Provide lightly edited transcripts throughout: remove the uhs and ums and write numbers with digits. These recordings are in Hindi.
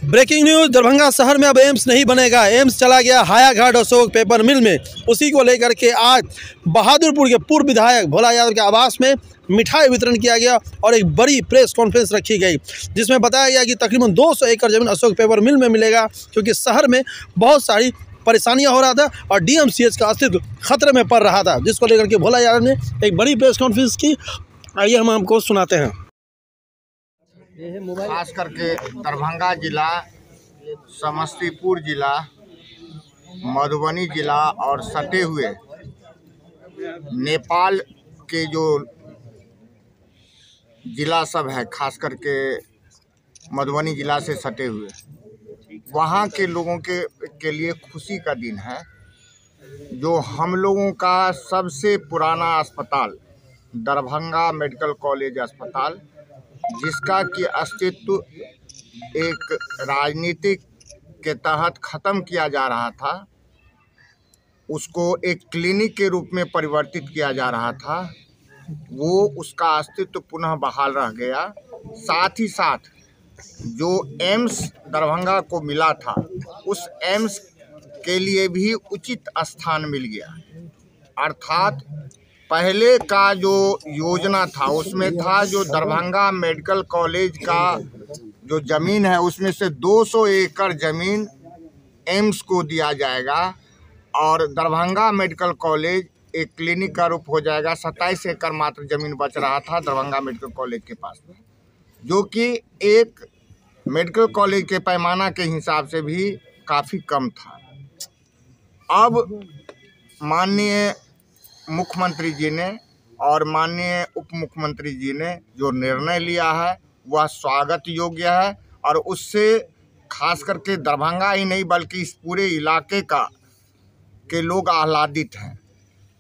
ब्रेकिंग न्यूज, दरभंगा शहर में अब एम्स नहीं बनेगा। एम्स चला गया हायाघाट अशोक पेपर मिल में। उसी को लेकर के आज बहादुरपुर के पूर्व विधायक भोला यादव के आवास में मिठाई वितरण किया गया और एक बड़ी प्रेस कॉन्फ्रेंस रखी गई, जिसमें बताया गया कि तकरीबन 200 एकड़ जमीन अशोक पेपर मिल में मिलेगा, क्योंकि शहर में बहुत सारी परेशानियां हो रहा था और डीएमसीएच का अस्तित्व खतरे में पड़ रहा था, जिसको लेकर के भोला यादव ने एक बड़ी प्रेस कॉन्फ्रेंस की। आइए हम आपको सुनाते हैं। खास करके दरभंगा जिला, समस्तीपुर जिला, मधुबनी जिला और सटे हुए नेपाल के जो जिला सब है, खास करके मधुबनी जिला से सटे हुए, वहाँ के लोगों के लिए खुशी का दिन है। जो हम लोगों का सबसे पुराना अस्पताल दरभंगा मेडिकल कॉलेज अस्पताल, जिसका कि अस्तित्व एक राजनीतिक के तहत ख़त्म किया जा रहा था, उसको एक क्लिनिक के रूप में परिवर्तित किया जा रहा था, वो उसका अस्तित्व पुनः बहाल रह गया। साथ ही साथ जो एम्स दरभंगा को मिला था, उस एम्स के लिए भी उचित स्थान मिल गया। अर्थात पहले का जो योजना था उसमें था जो दरभंगा मेडिकल कॉलेज का जो ज़मीन है उसमें से 200 एकड़ ज़मीन एम्स को दिया जाएगा और दरभंगा मेडिकल कॉलेज एक क्लिनिक का रूप हो जाएगा। 27 एकड़ मात्र ज़मीन बच रहा था दरभंगा मेडिकल कॉलेज के पास में, जो कि एक मेडिकल कॉलेज के पैमाना के हिसाब से भी काफ़ी कम था। अब माननीय मुख्यमंत्री जी ने और माननीय उप मुख्यमंत्री जी ने जो निर्णय लिया है वह स्वागत योग्य है और उससे खास करके दरभंगा ही नहीं बल्कि इस पूरे इलाके के लोग आह्लादित हैं।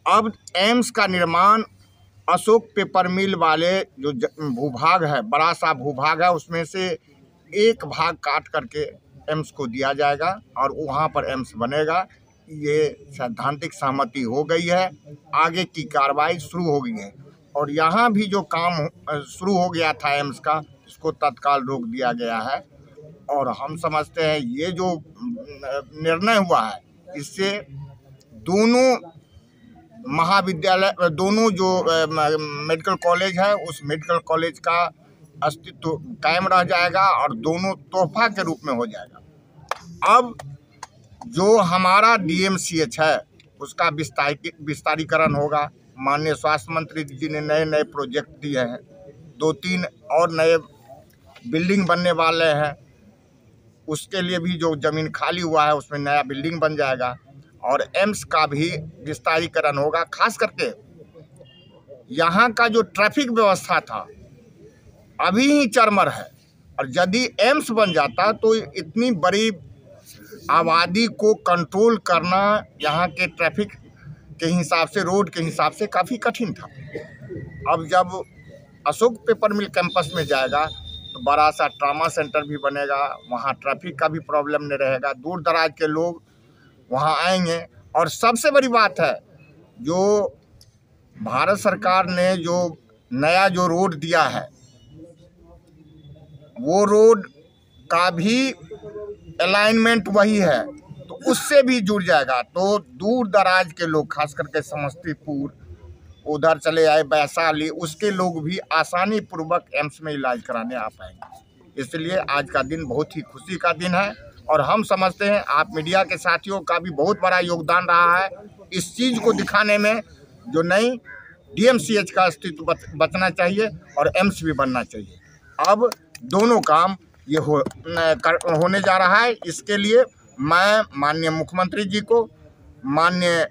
अब एम्स का निर्माण अशोक पेपर मिल वाले जो भूभाग है, बड़ा सा भूभाग है, उसमें से एक भाग काट करके एम्स को दिया जाएगा और वहाँ पर एम्स बनेगा। ये सैद्धांतिक सहमति हो गई है, आगे की कार्रवाई शुरू हो गई है और यहाँ भी जो काम शुरू हो गया था एम्स का, इसको तत्काल रोक दिया गया है। और हम समझते हैं ये जो निर्णय हुआ है, इससे दोनों महाविद्यालय, दोनों जो मेडिकल कॉलेज है, उस मेडिकल कॉलेज का अस्तित्व कायम रह जाएगा और दोनों तोहफा के रूप में हो जाएगा। अब जो हमारा डीएमसीएच है उसका विस्तारीकरण होगा। माननीय स्वास्थ्य मंत्री जी ने नए नए प्रोजेक्ट दिए हैं, 2-3 और नए बिल्डिंग बनने वाले हैं, उसके लिए भी जो ज़मीन खाली हुआ है उसमें नया बिल्डिंग बन जाएगा और एम्स का भी विस्तारीकरण होगा। खास करके यहाँ का जो ट्रैफिक व्यवस्था था अभी ही चरमर है और यदि एम्स बन जाता तो इतनी बड़ी आबादी को कंट्रोल करना यहाँ के ट्रैफिक के हिसाब से, रोड के हिसाब से काफ़ी कठिन था। अब जब अशोक पेपर मिल कैंपस में जाएगा तो बड़ा सा ट्रामा सेंटर भी बनेगा, वहाँ ट्रैफिक का भी प्रॉब्लम नहीं रहेगा, दूर दराज के लोग वहाँ आएंगे। और सबसे बड़ी बात है, जो भारत सरकार ने जो नया जो रोड दिया है, वो रोड का भी अलाइनमेंट वही है, तो उससे भी जुड़ जाएगा। तो दूर दराज के लोग, खास करके समस्तीपुर उधर चले आए, वैशाली, उसके लोग भी आसानी पूर्वक एम्स में इलाज कराने आ पाएंगे। इसलिए आज का दिन बहुत ही खुशी का दिन है और हम समझते हैं आप मीडिया के साथियों का भी बहुत बड़ा योगदान रहा है इस चीज़ को दिखाने में। जो नई डीएमसीएच का अस्तित्व बचना चाहिए और एम्स भी बनना चाहिए। अब दोनों काम ये होने जा रहा है। इसके लिए मैं माननीय मुख्यमंत्री जी को, माननीय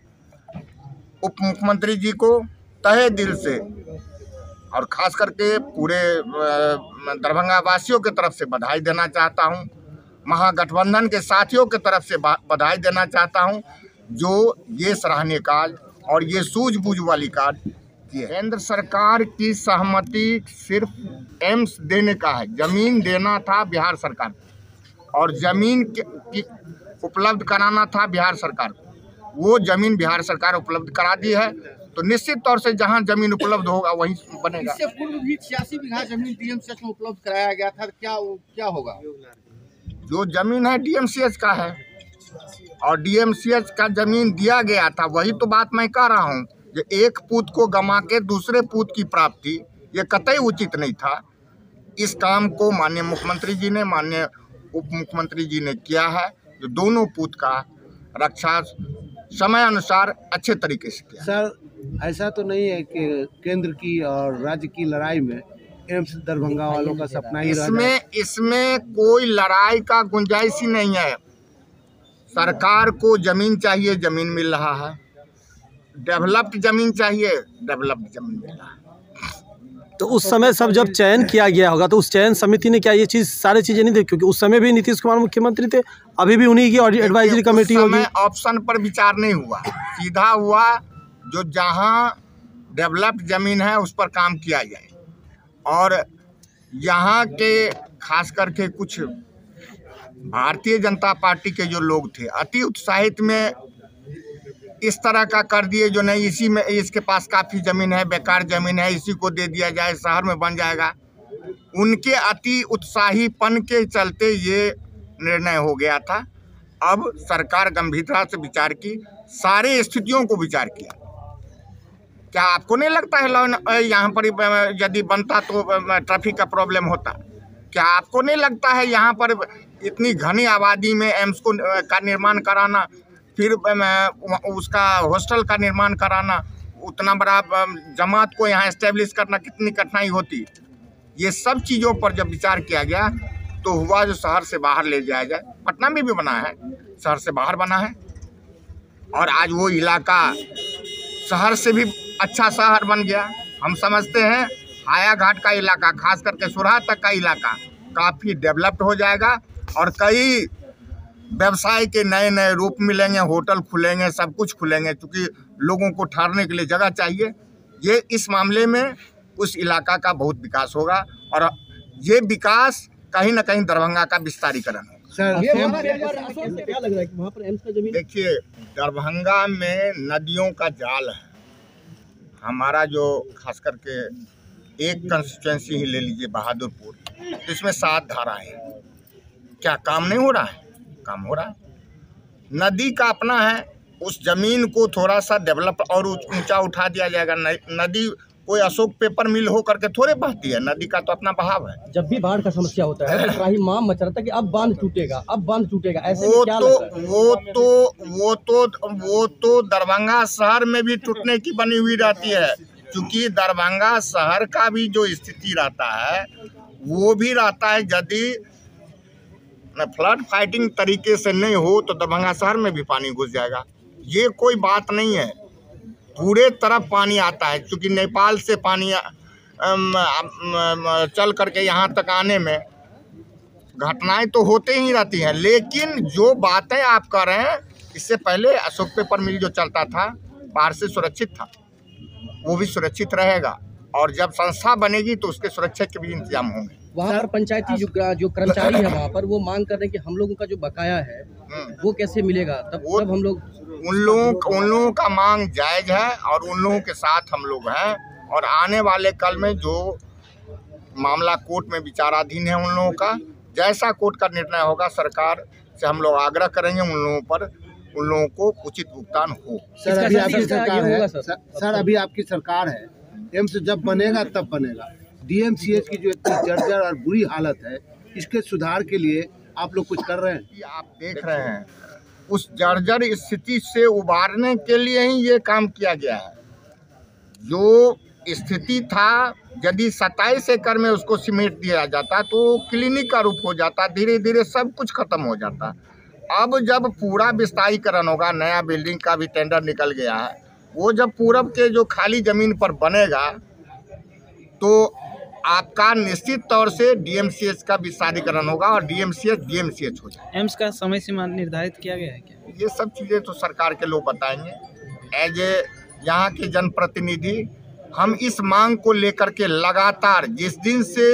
उप मुख्यमंत्री जी को तहे दिल से और ख़ास करके पूरे दरभंगा वासियों के तरफ से बधाई देना चाहता हूं। महागठबंधन के साथियों के तरफ से बधाई देना चाहता हूं, जो ये सराहनीय कार्य और ये सूझबूझ वाली कार्य किए। केंद्र सरकार की सहमति सिर्फ एम्स देने का है, ज़मीन देना था बिहार सरकार को और ज़मीन की उपलब्ध कराना था बिहार सरकार को। वो ज़मीन बिहार सरकार उपलब्ध करा दी है, तो निश्चित तौर से जहां ज़मीन उपलब्ध होगा वहीं बनेगा। इससे पूर्व भी 86 बीघा ज़मीन डीएमसीएच में उपलब्ध कराया गया था, क्या होगा? जो ज़मीन है डीएमसीएच का है, और डीएमसीएच का ज़मीन दिया गया था। वही तो बात मैं कह रहा हूँ कि एक पूत को गंवा के दूसरे पूत की प्राप्ति ये कतई उचित नहीं था। इस काम को माननीय मुख्यमंत्री जी ने, माननीय उप मुख्यमंत्री जी ने किया है, जो दोनों पूत का रक्षा समय अनुसार अच्छे तरीके से किया। सर, ऐसा तो नहीं है कि केंद्र की और राज्य की लड़ाई में एम्स दरभंगा वालों का सपना ही रह जाए? इसमें कोई लड़ाई का गुंजाइश ही नहीं है। सरकार को जमीन चाहिए, जमीन मिल रहा है। डेवलप्ड जमीन चाहिए, डेवलप्ड जमीन मिल रहा है। तो उस समय सब जब चयन किया गया होगा तो उस चयन समिति ने क्या ये चीज़ सारी चीज़ें नहीं देखी? क्योंकि उस समय भी नीतीश कुमार मुख्यमंत्री थे, अभी भी उन्हीं की एडवाइजरी कमेटी होगी। ऑप्शन पर विचार नहीं हुआ, सीधा हुआ जो जहां डेवलप्ड जमीन है उस पर काम किया जाए। और यहाँ के खास करके कुछ भारतीय जनता पार्टी के जो लोग थे अति उत्साहित में इस तरह का कर दिए, जो नहीं इसी में इसके पास काफ़ी ज़मीन है, बेकार ज़मीन है, इसी को दे दिया जाए, शहर में बन जाएगा। उनके अति उत्साहीपन के चलते ये निर्णय हो गया था। अब सरकार गंभीरता से विचार की, सारे स्थितियों को विचार किया। क्या आपको नहीं लगता है यहाँ पर यदि बनता तो ट्रैफिक का प्रॉब्लम होता? क्या आपको नहीं लगता है यहाँ पर इतनी घनी आबादी में एम्स को का निर्माण कराना, फिर उसका हॉस्टल का निर्माण कराना, उतना बड़ा जमात को यहाँ एस्टेब्लिश करना कितनी कठिनाई होती? ये सब चीज़ों पर जब विचार किया गया तो हुआ जो शहर से बाहर ले जाया जाए। पटना में भी बना है, शहर से बाहर बना है, और आज वो इलाका शहर से भी अच्छा शहर बन गया। हम समझते हैं हायाघाट का इलाका, खास करके सुरहा तक का इलाका काफ़ी डेवलप्ड हो जाएगा और कई व्यवसाय के नए नए रूप मिलेंगे, होटल खुलेंगे, सब कुछ खुलेंगे, क्योंकि लोगों को ठहरने के लिए जगह चाहिए। ये इस मामले में उस इलाका का बहुत विकास होगा और ये विकास कहीं ना कहीं दरभंगा का विस्तारीकरण होगा। सर, क्या लग रहा है कि वहाँ पर एम्स का जमीन? देखिए, दरभंगा में नदियों का जाल है। हमारा जो खास करके एक कंस्टिट्यूंसी ही ले लीजिए बहादुरपुर, तो इसमें 7 धाराएं हैं। क्या काम नहीं हो रहा है? काम हो रहा है। नदी का अपना है, उस जमीन को थोड़ा सा डेवलप और ऊंचा उठा दिया जाएगा। नदी कोई अशोक पेपर मिल हो करके थोड़े बहती है, नदी का तो अपना बहाव है। जब भी बाढ़ का समस्या होता है तो त्राहिमाम मच रहा था कि अब बांध टूटेगा, अब बांध टूटेगा, ऐसे में क्या लगता है? वो तो दरभंगा शहर में भी टूटने की बनी हुई रहती है, क्योंकि दरभंगा शहर का भी जो स्थिति रहता है वो भी रहता है। यदि फ्लड फाइटिंग तरीके से नहीं हो तो दरभंगा शहर में भी पानी घुस जाएगा। ये कोई बात नहीं है, पूरे तरफ पानी आता है, क्योंकि नेपाल से पानी चल करके यहाँ तक आने में घटनाएं तो होते ही रहती हैं। लेकिन जो बातें आप कर रहे हैं, इससे पहले अशोक पेपर मिल जो चलता था बाहर से सुरक्षित था, वो भी सुरक्षित रहेगा, और जब संस्था बनेगी तो उसके सुरक्षा के भी इंतजाम होंगे। वहाँ पर पंचायती जो कर्मचारी है वहाँ पर वो मांग कर रहे हैं कि हम लोगों का जो बकाया है वो कैसे मिलेगा, तब हम लोग उन लोगों का मांग जायज है और उन लोगों के साथ हम लोग हैं। और आने वाले कल में जो मामला कोर्ट में विचाराधीन है उन लोगों का, जैसा कोर्ट का निर्णय होगा सरकार से हम लोग आग्रह करेंगे उन लोगों को उचित भुगतान हो। सर, अभी आपकी सरकार है, सर अभी आपकी सरकार है, एम्स जब बनेगा तब बनेगा। डीएमसीएच की जो इतनी जर्जर और बुरी हालत है, इसके सुधार के लिए आप लोग कुछ कर रहे हैं? आप देख रहे हैं उस जर्जर स्थिति से उबारने के लिए ही ये काम किया गया है। जो स्थिति था, यदि 27 एकड़ में उसको सीमेंट दिया जाता तो क्लिनिक का रूप हो जाता, धीरे धीरे सब कुछ खत्म हो जाता। अब जब पूरा विस्तारीकरण होगा, नया बिल्डिंग का भी टेंडर निकल गया है, वो जब पूरब के जो खाली ज़मीन पर बनेगा तो आपका निश्चित तौर से डीएमसीएच का विस्तारीकरण होगा और डीएमसीएच हो जाएगा। एम्स का समय सीमा निर्धारित किया गया है क्या? ये सब चीज़ें तो सरकार के लोग बताएंगे। एज ए यहाँ के जनप्रतिनिधि हम इस मांग को लेकर के लगातार, जिस दिन से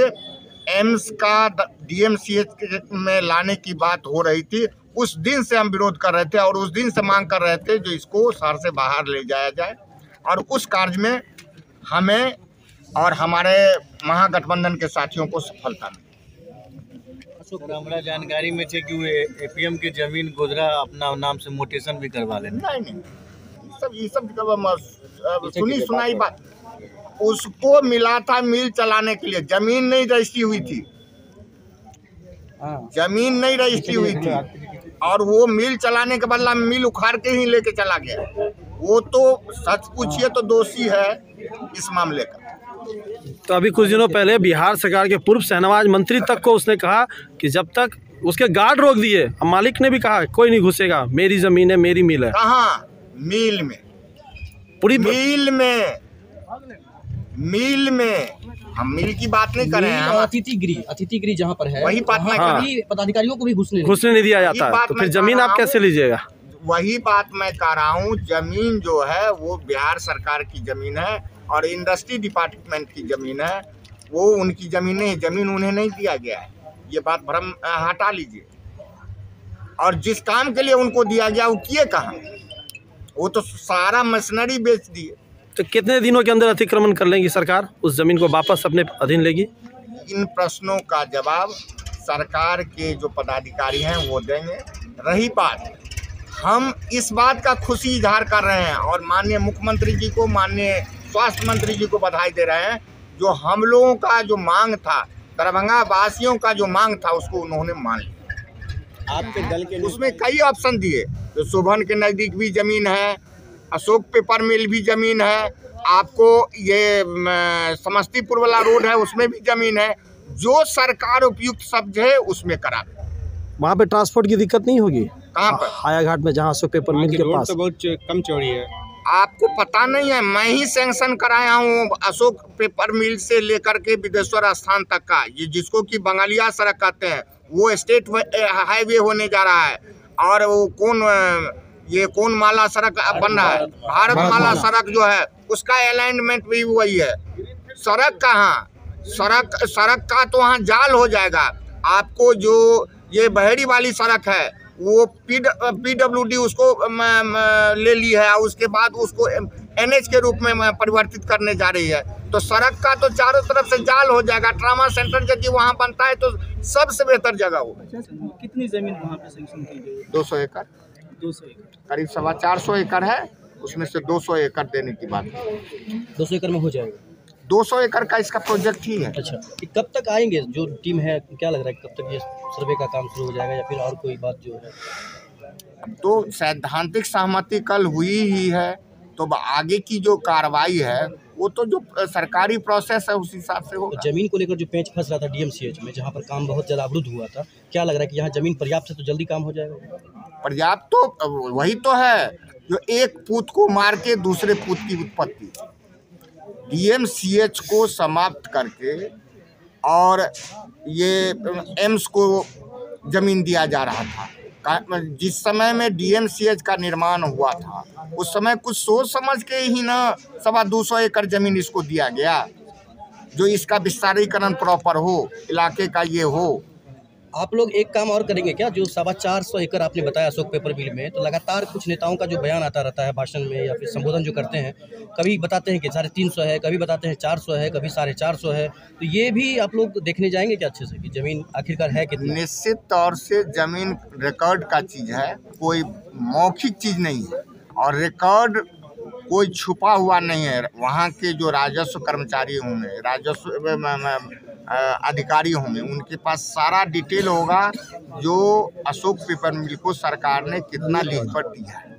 एम्स का डीएमसीएच में लाने की बात हो रही थी, उस दिन से हम विरोध कर रहे थे और उस दिन से मांग कर रहे थे जो इसको शहर से बाहर ले जाया जाए, और उस कार्य में हमें और हमारे महागठबंधन के साथियों को सफलता मिली। सर हमारा जानकारी में थे कि वो एपीएम के जमीन गोदरा अपना नाम से मोटेशन भी करवा लेना। नहीं ये सब सुनी सुनाई बात। उसको मिला था मिल चलाने के लिए, जमीन नहीं रजिस्ट्री हुई थी, जमीन नहीं रजिस्ट्री हुई थी, और वो मिल चलाने के बदला मिल उखाड़ के ही लेके चला गया। वो तो सच पूछिए तो दोषी है इस मामले का। तो अभी कुछ दिनों पहले बिहार सरकार के पूर्व शहनवाज मंत्री तक को उसने कहा कि जब तक उसके गार्ड रोक दिए, अब मालिक ने भी कहा कोई नहीं घुसेगा, मेरी जमीन है, मेरी मिल है। कहाँ? मिल में, पूरी मिल में हम मिल की बात नहीं कर रहे हैं। अतिथि गृह जहाँ पर है वही बात पदाधिकारियों को भी घुसने नहीं दिया जाता, तो फिर जमीन आप कैसे लीजिएगा? वही बात मैं कह रहा हूँ, जमीन जो है वो बिहार सरकार की जमीन है और इंडस्ट्री डिपार्टमेंट की जमीन है, वो उनकी जमीन नहीं, जमीन उन्हें नहीं दिया गया है। ये बात भ्रम हटा लीजिए। और जिस काम के लिए उनको दिया गया वो किए कहाँ? वो तो सारा मशीनरी बेच दिए। तो कितने दिनों के अंदर अतिक्रमण कर लेंगी सरकार, उस जमीन को वापस अपने अधीन लेगी? इन प्रश्नों का जवाब सरकार के जो पदाधिकारी हैं वो देंगे। रही बात, हम इस बात का खुशी इजहार कर रहे हैं और माननीय मुख्यमंत्री जी को, माननीय स्वास्थ्य मंत्री जी को बधाई दे रहे हैं। जो हम लोगों का जो मांग था, दरभंगा वासियों का जो मांग था, उसको उन्होंने मान लिया। आपके दल के उसमें कई ऑप्शन दिए, तो शोभन के नज़दीक भी ज़मीन है, अशोक पेपर मिल भी ज़मीन है, आपको ये समस्तीपुर वाला रोड है उसमें भी ज़मीन है। जो सरकार उपयुक्त समझे उसमें करा दे। वहाँ पे ट्रांसपोर्ट की दिक्कत नहीं होगी? कहाँ पर? हाया घाट में, जहाँ अशोक पेपर मिल के पास। तो बहुत कम चौड़ी है। आपको पता नहीं है, मैं ही सैंक्शन कराया हूँ अशोक पेपर मिल से लेकर के बिदेश्वर स्थान तक का, ये जिसको कि बंगालिया सड़क कहते हैं, वो स्टेट हाईवे होने जा रहा है। और वो ये कौन माला सड़क बन रहा है, भारत माला सड़क जो है, उसका अलाइनमेंट भी वही है। सड़क कहाँ? सड़क का तो वहाँ जाल हो जाएगा। आपको जो ये बहेड़ी वाली सड़क है वो PWD उसको ले ली है, और उसके बाद उसको NH के रूप में परिवर्तित करने जा रही है। तो सड़क का तो चारों तरफ से जाल हो जाएगा। ट्रामा सेंटर यदि वहाँ बनता है तो सबसे बेहतर जगह हो। कितनी जमीन वहाँ पे सैंक्शन की गई? 200 एकड़, 200 एकड़, करीब 450 एकड़ है, उसमें से 200 एकड़ देने की बात है। 200 एकड़ में हो जाएगा? 200 एकड़ का इसका प्रोजेक्ट ही है। अच्छा, कब तक आएंगे जो टीम है, क्या लग रहा है कब तक ये सर्वे का काम शुरू हो जाएगा, या फिर और कोई बात जो है? तो सैद्धांतिक सहमति कल हुई ही है, तो आगे की जो कार्रवाई है वो तो जो सरकारी प्रोसेस है उस हिसाब से होगा। तो जमीन को लेकर जो पेंच फंस रहा था DMCH में, जहाँ पर काम बहुत ज़्यादा अवरुद्ध हुआ था, क्या लग रहा है कि यहाँ जमीन पर्याप्त है तो जल्दी काम हो जाएगा? पर्याप्त तो वही तो है, जो एक पूत को मार के दूसरे पूत की उत्पत्ति। DMCH को समाप्त करके और ये एम्स को जमीन दिया जा रहा था। जिस समय में DMCH का निर्माण हुआ था उस समय कुछ सोच समझ के ही ना 225 एकड़ जमीन इसको दिया गया, जो इसका विस्तारीकरण प्रॉपर हो, इलाके का ये हो। आप लोग एक काम और करेंगे क्या? जो 425 एकड़ आपने बताया अशोक पेपर मिल में, तो लगातार कुछ नेताओं का जो बयान आता रहता है भाषण में या फिर संबोधन जो करते हैं, कभी बताते हैं कि 350 है, कभी बताते हैं 400 है, कभी 450 है, तो ये भी आप लोग देखने जाएंगे क्या अच्छे से कि जमीन आखिरकार है कितनी? निश्चित तौर से जमीन रिकॉर्ड का चीज़ है, कोई मौखिक चीज़ नहीं है, और रिकॉर्ड कोई छुपा हुआ नहीं है। वहाँ के जो राजस्व कर्मचारी होंगे, राजस्व अधिकारी होंगे, उनके पास सारा डिटेल होगा जो अशोक पेपर मिल को सरकार ने कितना लीज पर दिया है।